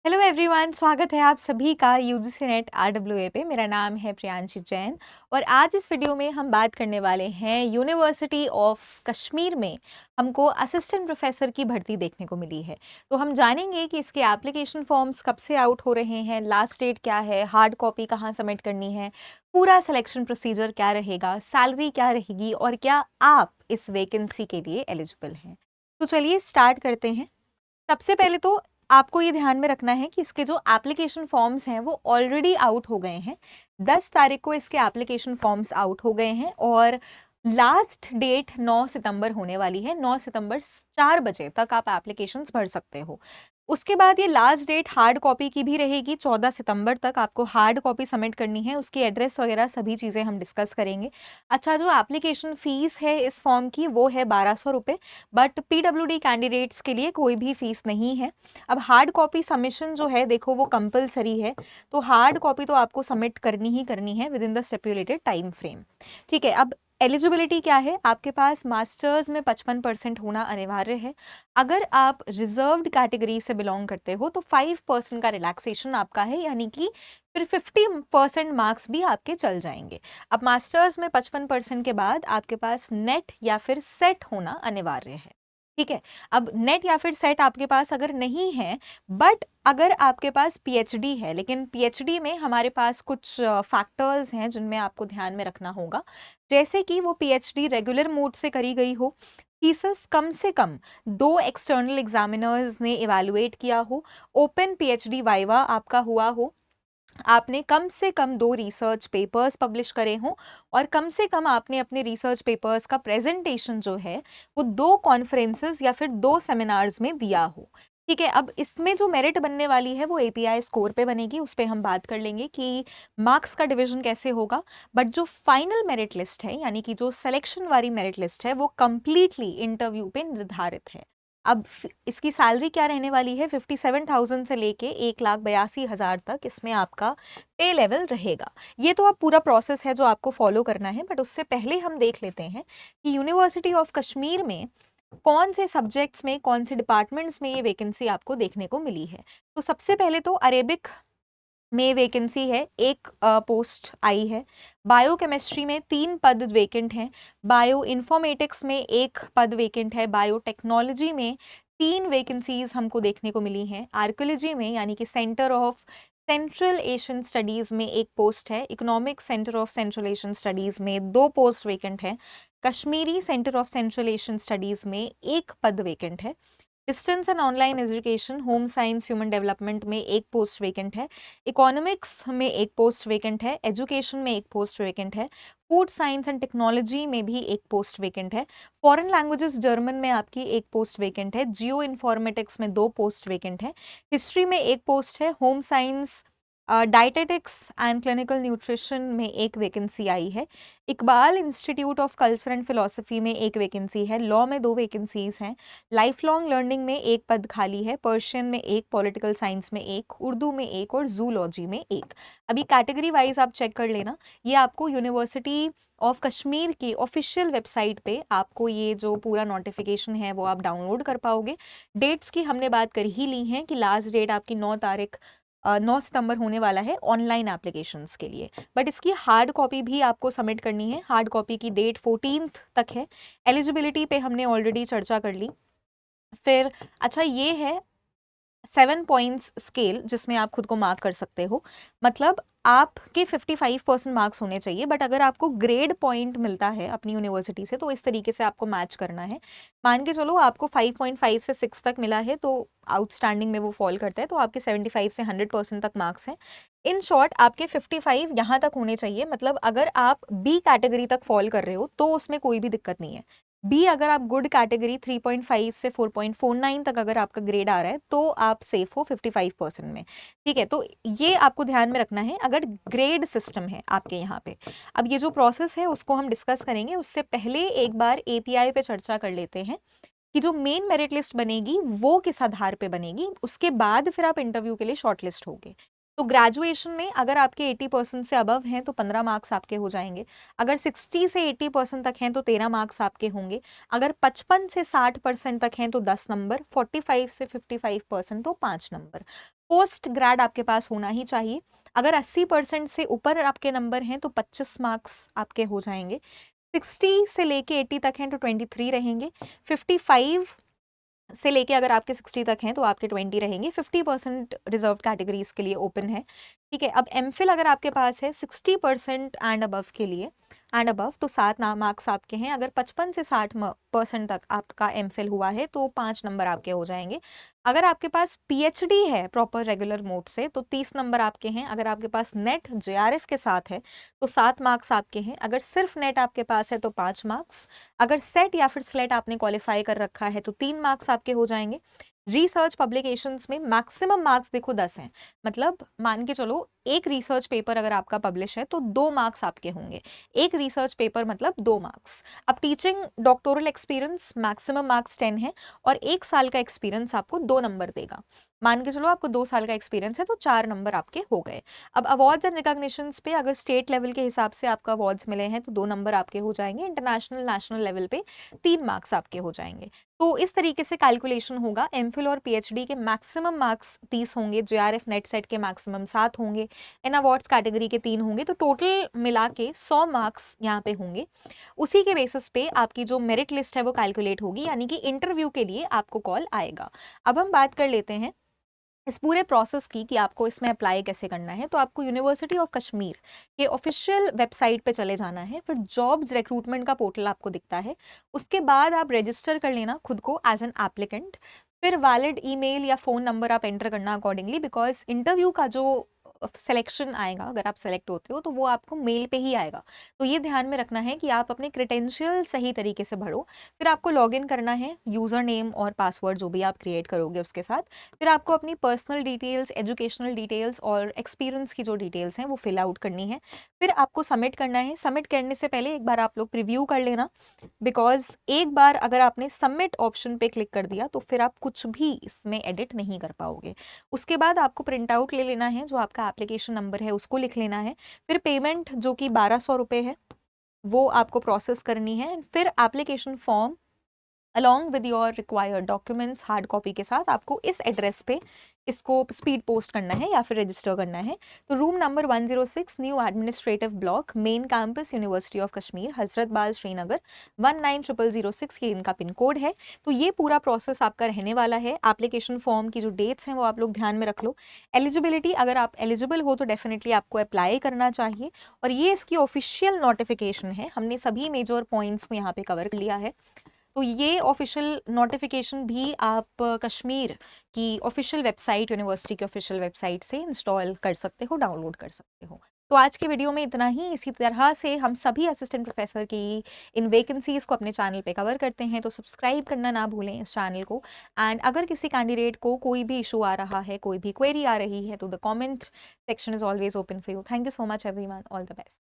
Hello everyone, स्वागत है आप सभी का यूजीसी नेट आरडब्ल्यूए पे। मेरा नाम है प्रियांशी जैन और आज इस वीडियो में हम बात करने वाले हैं यूनिवर्सिटी ऑफ कश्मीर में हमको असिस्टेंट प्रोफेसर की भर्ती देखने को मिली है। तो हम जानेंगे कि इसके एप्लीकेशन फॉर्म्स कब से आउट हो रहे हैं, लास्ट डेट क्या है, हार्ड कॉपी कहाँ सबमिट करनी है, पूरा सिलेक्शन प्रोसीजर क्या रहेगा, सैलरी क्या रहेगी और क्या आप इस वैकेंसी के लिए एलिजिबल हैं। तो चलिए स्टार्ट करते हैं। सबसे पहले तो आपको ये ध्यान में रखना है कि इसके जो एप्लीकेशन फॉर्म्स हैं वो ऑलरेडी आउट हो गए हैं। 10 तारीख को इसके एप्लीकेशन फॉर्म्स आउट हो गए हैं और लास्ट डेट 9 सितंबर होने वाली है। 9 सितंबर 4 बजे तक आप एप्लीकेशंस भर सकते हो। उसके बाद ये लास्ट डेट हार्ड कॉपी की भी रहेगी। 14 सितंबर तक आपको हार्ड कॉपी सबमिट करनी है। उसकी एड्रेस वगैरह सभी चीज़ें हम डिस्कस करेंगे। अच्छा, जो एप्लीकेशन फ़ीस है इस फॉर्म की वो है 1200 रुपये, बट पीडब्ल्यूडी कैंडिडेट्स के लिए कोई भी फीस नहीं है। अब हार्ड कॉपी सबमिशन जो है देखो वो कंपलसरी है, तो हार्ड कॉपी तो आपको सबमिट करनी ही करनी है with in the stipulated time frame. ठीक है, अब एलिजिबिलिटी क्या है? आपके पास मास्टर्स में 55% होना अनिवार्य है। अगर आप रिजर्व्ड कैटेगरी से बिलोंग करते हो तो 5% का रिलैक्सेशन आपका है, यानी कि फिर 50% मार्क्स भी आपके चल जाएंगे। अब मास्टर्स में 55% के बाद आपके पास नेट या फिर सेट होना अनिवार्य है। ठीक है, अब नेट या फिर सेट आपके पास अगर नहीं है, बट अगर आपके पास पीएचडी है, लेकिन पीएचडी में हमारे पास कुछ फैक्टर्स हैं जिनमें आपको ध्यान में रखना होगा, जैसे कि वो पीएचडी रेगुलर मोड से करी गई हो, थीसिस कम से कम 2 एक्सटर्नल एग्जामिनर्स ने इवैल्यूएट किया हो, ओपन पीएचडी वाइवा आपका हुआ हो, आपने कम से कम 2 रिसर्च पेपर्स पब्लिश करे हों और कम से कम आपने अपने रिसर्च पेपर्स का प्रेजेंटेशन जो है वो 2 कॉन्फ्रेंसेस या फिर 2 सेमिनार्स में दिया हो। ठीक है, अब इसमें जो मेरिट बनने वाली है वो एपीआई स्कोर पे बनेगी, उस पे हम बात कर लेंगे कि मार्क्स का डिवीजन कैसे होगा। बट जो फाइनल मेरिट लिस्ट है, यानी कि जो सिलेक्शन वाली मेरिट लिस्ट है, वो कंप्लीटली इंटरव्यू पे निर्धारित है। अब इसकी सैलरी क्या रहने वाली है? 57,000 से लेके 1,82,000 तक इसमें आपका पे लेवल रहेगा। ये तो अब पूरा प्रोसेस है जो आपको फॉलो करना है, बट उससे पहले हम देख लेते हैं कि यूनिवर्सिटी ऑफ कश्मीर में कौन से सब्जेक्ट्स में, कौन से डिपार्टमेंट्स में ये वैकेंसी आपको देखने को मिली है। तो सबसे पहले तो अरेबिक में वैकेंसी है, एक पोस्ट आई है। बायोकेमिस्ट्री में 3 पद वैकेंट हैं। बायो इन्फॉर्मेटिक्स में 1 पद वैकेंट है। बायोटेक्नोलॉजी में 3 वैकेंसीज हमको देखने को मिली हैं। आर्कियोलॉजी में, यानी कि centre of central Asian studies में 1 पोस्ट है। Economic centre of central Asian studies में 2 पोस्ट वैकेंट हैं। Kashmiri centre of central Asian studies में 1 पद वैकेंट है। Distance and online education, home science human development में 1 पोस्ट वैकेंट है। इकोनॉमिक्स में 1 पोस्ट वैकेंट है। एजुकेशन में 1 पोस्ट वैकेंट है। फूड साइंस एंड टेक्नोलॉजी में भी 1 पोस्ट वैकेंट है। फॉरेन लैंग्वेजेस जर्मन में आपकी 1 पोस्ट वैकेंट है। जियो इन्फॉर्मेटिक्स में 2 पोस्ट वैकेंट है। हिस्ट्री में 1 पोस्ट है। Home science, dietetics and clinical nutrition में 1 वैकेंसी आई है। Iqbal institute of culture and philosophy में 1 वैकेंसी है। लॉ में 2 वैकेंसीज हैं। लाइफ लॉन्ग लर्निंग में 1 पद खाली है। पर्शियन में 1, पॉलिटिकल साइंस में 1, उर्दू में 1 और जूलॉजी में 1। अभी कैटेगरी वाइज आप चेक कर लेना। ये आपको यूनिवर्सिटी ऑफ कश्मीर की ऑफिशियल वेबसाइट पे आपको ये जो पूरा नोटिफिकेशन है वो आप डाउनलोड कर पाओगे। डेट्स की हमने बात कर ही ली है कि लास्ट डेट आपकी 9 तारीख 9 सितंबर होने वाला है ऑनलाइन एप्लीकेशंस के लिए। बट इसकी हार्ड कॉपी भी आपको सबमिट करनी है। हार्ड कॉपी की डेट 14th तक है। एलिजिबिलिटी पे हमने ऑलरेडी चर्चा कर ली। फिर अच्छा, ये है 7 पॉइंट्स स्केल जिसमें आप खुद को मार्क कर सकते हो। मतलब आपके 55% मार्क्स होने चाहिए, बट अगर आपको ग्रेड पॉइंट मिलता है अपनी यूनिवर्सिटी से तो इस तरीके से आपको मैच करना है। मान के चलो आपको 5.5 से 6 तक मिला है तो आउटस्टैंडिंग में वो फॉल करता है, तो आपके 75 से 100% तक मार्क्स हैं। इन शॉर्ट आपके 55 यहाँ तक होने चाहिए। मतलब अगर आप बी कैटेगरी तक फॉल कर रहे हो तो उसमें कोई भी दिक्कत नहीं है। बी अगर आप गुड कैटेगरी 3.5 से 4.49 तक अगर आपका ग्रेड आ रहा है तो आप सेफ हो 55% में। ठीक है, तो ये आपको ध्यान में रखना है अगर ग्रेड सिस्टम है आपके यहाँ पे। अब ये जो प्रोसेस है उसको हम डिस्कस करेंगे, उससे पहले एक बार एपीआई पे चर्चा कर लेते हैं कि जो मेन मेरिट लिस्ट बनेगी वो किस आधार पे बनेगी। उसके बाद फिर आप इंटरव्यू के लिए शॉर्टलिस्ट होगे। तो ग्रेजुएशन में अगर आपके 80% से अबव हैं तो 15 मार्क्स आपके हो जाएंगे। अगर 60 से 80% तक हैं तो 13 मार्क्स आपके होंगे। अगर 55 से 60% तक हैं तो 10 नंबर, 45 से 55% तो 5 नंबर। पोस्ट ग्रेड आपके पास होना ही चाहिए। अगर 80% से ऊपर आपके नंबर हैं तो 25 मार्क्स आपके हो जाएँगे। 60 से लेके 80 तक हैं तो 23 रहेंगे। 55 से लेके अगर आपके 60 तक हैं तो आपके 20 रहेंगे। 50% रिजर्व्ड कैटेगरीज़ के लिए ओपन है, ठीक है? अब एमफिल अगर आपके पास है 60% एंड अबव के लिए एंड अबव तो 7 ना मार्क्स आपके हैं। अगर 55 से 60% तक आपका एमफिल हुआ है तो 5 नंबर आपके हो जाएँगे। अगर आपके पास पीएचडी है प्रॉपर रेगुलर मोड से तो 30 नंबर आपके हैं। अगर आपके पास नेट जेआरएफ के साथ है तो 7 मार्क्स आपके हैं। अगर सिर्फ नेट आपके पास है तो 5 मार्क्स। अगर सेट या फिर स्लेट आपने क्वालिफाई कर रखा है तो 3 मार्क्स आपके हो जाएँगे। रिसर्च पब्लिकेशंस में मैक्सिमम मार्क्स देखो 10 हैं। मतलब मान के चलो एक रिसर्च पेपर अगर आपका पब्लिश है तो 2 मार्क्स आपके होंगे। एक रिसर्च पेपर मतलब 2 मार्क्स। अब teaching doctoral experience maximum marks 10 है और 1 साल का एक्सपीरियंस आपको 2 नंबर देगा। मान के चलो आपको 2 साल का एक्सपीरियंस है तो 4 नंबर आपके हो गए। अब अवार्ड्स एंड रिकॉग्निशंस पे अगर स्टेट लेवल के हिसाब से आपको अवार्ड्स मिले हैं तो 2 नंबर आपके हो जाएँगे। इंटरनेशनल, नेशनल लेवल पे 3 मार्क्स आपके हो जाएँगे। तो इस तरीके से कैलकुलेशन होगा। एमफिल और पीएचडी के मैक्सिमम मार्क्स 30 होंगे, जेआरएफ नेट सेट के मैक्सिमम 7 होंगे, इन अवार्ड्स कैटेगरी के 3 होंगे, तो टोटल मिला के 100 मार्क्स यहाँ पे होंगे। उसी के बेसिस पे आपकी जो मेरिट लिस्ट है वो कैलकुलेट होगी, यानी कि इंटरव्यू के लिए आपको कॉल आएगा। अब हम बात कर लेते हैं इस पूरे प्रोसेस की कि आपको इसमें अप्लाई कैसे करना है। तो आपको यूनिवर्सिटी ऑफ कश्मीर के ऑफिशियल वेबसाइट पे चले जाना है, फिर जॉब्स रिक्रूटमेंट का पोर्टल आपको दिखता है। उसके बाद आप रजिस्टर कर लेना खुद को एज एन एप्लीकेंट। फिर वैलिड ईमेल या फ़ोन नंबर आप एंटर करना अकॉर्डिंगली, बिकॉज़ इंटरव्यू का जो सिलेक्शन आएगा, अगर आप सेलेक्ट होते हो तो वो आपको मेल पे ही आएगा। तो ये ध्यान में रखना है कि आप अपने क्रेडेंशियल सही तरीके से भरो। फिर आपको लॉगिन करना है, यूज़र नेम और पासवर्ड जो भी आप क्रिएट करोगे उसके साथ। फिर आपको अपनी पर्सनल डिटेल्स, एजुकेशनल डिटेल्स और एक्सपीरियंस की जो डिटेल्स हैं वो फिल आउट करनी है। फिर आपको सबमिट करना है। सबमिट करने से पहले एक बार आप लोग प्रीव्यू कर लेना, बिकॉज़ एक बार अगर आपने सबमिट ऑप्शन पे क्लिक कर दिया तो फिर आप कुछ भी इसमें एडिट नहीं कर पाओगे। उसके बाद आपको प्रिंट आउट ले लेना है, जो आपका एप्लीकेशन नंबर है उसको लिख लेना है। फिर पेमेंट जो कि 1200 रुपए है वो आपको प्रोसेस करनी है। फिर application form along with your required documents hard copy के साथ आपको इस एड्रेस पे इसको स्पीड पोस्ट करना है या फिर रजिस्टर करना है। तो room number 106 new administrative block main campus university of Kashmir Hazratbal Srinagar 190006 ये इनका पिन कोड है। तो ये पूरा प्रोसेस आपका रहने वाला है। एप्लीकेशन फॉर्म की जो डेट्स हैं वो आप लोग ध्यान में रख लो। एलिजिबिलिटी, अगर आप एलिजिबल हो तो डेफिनेटली आपको अप्लाई करना चाहिए और ये इसकी ऑफिशियल नोटिफिकेशन है। हमने सभी मेजर पॉइंट्स को यहाँ पे कवर कर लिया है। तो ये ऑफिशियल नोटिफिकेशन भी आप कश्मीर की ऑफिशियल वेबसाइट, यूनिवर्सिटी की ऑफिशियल वेबसाइट से इंस्टॉल कर सकते हो, डाउनलोड कर सकते हो। तो आज के वीडियो में इतना ही। इसी तरह से हम सभी असिस्टेंट प्रोफेसर की इन वैकेंसीज़ को अपने चैनल पे कवर करते हैं, तो सब्सक्राइब करना ना भूलें इस चैनल को। एंड अगर किसी कैंडिडेट को कोई भी इशू आ रहा है, कोई भी क्वेरी आ रही है, तो the comment section is always open for you. Thank you so much everyone, all the best.